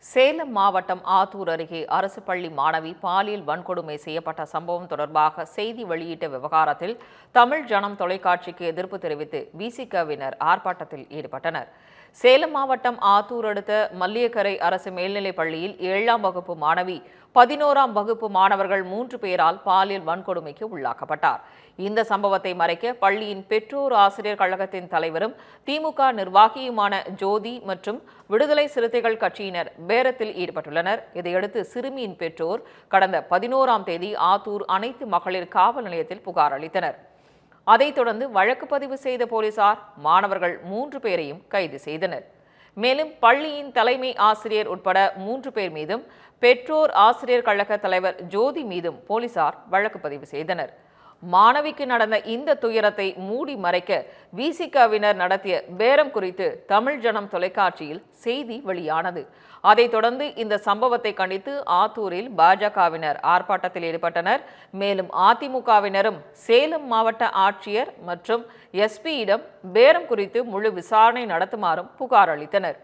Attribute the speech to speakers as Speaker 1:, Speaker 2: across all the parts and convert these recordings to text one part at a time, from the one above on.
Speaker 1: சேலம் மாவட்டம் ஆத்தூர் அருகே அரசு பள்ளி மாணவி பாலியல் வன்கொடுமை செய்யப்பட்ட சம்பவம் தொடர்பாக செய்தி வெளியிட்ட விவகாரத்தில் தமிழ் ஜனம் தொலைக்காட்சிக்கு எதிர்ப்பு தெரிவித்து விசிகவினர் ஆர்ப்பாட்டத்தில் ஈடுபட்டனர். சேலம் மாவட்டம் ஆத்தூர் அடுத்த மல்லியக்கரை அரசு மேல்நிலைப் பள்ளியில் 7ஆம் வகுப்பு மாணவி 11ஆம் வகுப்பு மாணவர்கள் 3 பேரால் பாலியல் வன்கொடுமைக்கு உள்ளாக்கப்பட்டார். இந்த சம்பவத்தை மறைக்க பள்ளியின் பெற்றோர் ஆசிரியர் கழகத்தின் தலைவரும் திமுக நிர்வாகியுமான ஜோதி மற்றும் விடுதலை சிறுத்தைகள் கட்சியினர் பேரத்தில் ஈடுபட்டுள்ளனர். இதையடுத்து சிறுமியின் பெற்றோர் கடந்த 11ஆம் தேதி ஆத்தூர் அனைத்து மகளிர் காவல் நிலையத்தில் புகார் அளித்தனர். அதைத் தொடர்ந்து வழக்கு பதிவு செய்த போலீசார் மாணவர்கள் 3 பேரையும் கைது செய்தனர். மேலும் பள்ளியின் தலைமை ஆசிரியர் உட்பட 3 பேர் மீதும் பெற்றோர் ஆசிரியர் கழக தலைவர் ஜோதி மீதும் போலீசார் வழக்கு பதிவு செய்தனர். மாணவிக்கு நடந்த இந்த துயரத்தை மூடி மறைக்க விசிகவினர் நடத்திய பேரம் குறித்து தமிழ் ஜனம் தொலைக்காட்சியில் செய்தி வெளியானது. அதைத் தொடர்ந்து இந்த சம்பவத்தை கண்டித்து ஆத்தூரில் பாஜகவினர் ஆர்ப்பாட்டத்தில் ஈடுபட்டனர். மேலும் அதிமுகவினரும் சேலம் மாவட்ட ஆட்சியர் மற்றும் எஸ்பியிடம் பேரம் குறித்து முழு விசாரணை நடத்துமாறும் புகார் அளித்தனர்.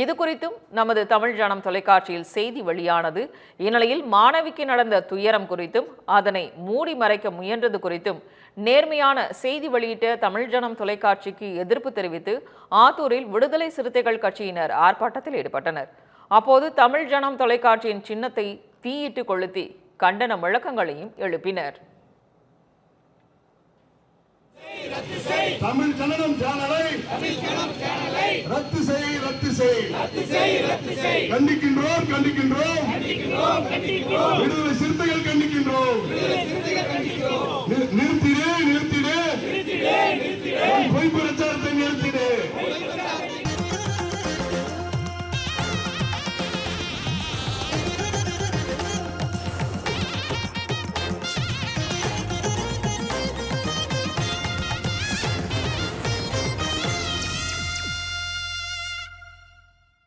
Speaker 1: இது குறித்தும் நமது தமிழ் ஜனம் தொலைக்காட்சியில் செய்தி வெளியானது. இந்நிலையில் மாணவிக்கு நடந்த துயரம் குறித்தும் அதனை மூடி மறைக்க முயன்றது குறித்தும் நேர்மையான செய்தி வெளியிட்ட தமிழ் ஜனம் தொலைக்காட்சிக்கு எதிர்ப்பு தெரிவித்து ஆத்தூரில் விடுதலை சிறுத்தைகள் கட்சியினர் ஆர்ப்பாட்டத்தில் ஈடுபட்டனர். அப்போது தமிழ் ஜனம் தொலைக்காட்சியின் சின்னத்தை தீயிட்டு கொளுத்தி கண்டன முழக்கங்களையும் எழுப்பினர்.
Speaker 2: தமிழ் ஜனனம் சேனலை ரத்து செய், ரத்து செய், கண்டிக்கின்றோம், கண்டிக்கின்றோம், விடுதலை சிறுத்தைகள் கண்டிக்கின்றோம். நிறுத்திடு, நிறுத்திடு, பொய் பிரச்சாரத்தை நிறுத்திடு.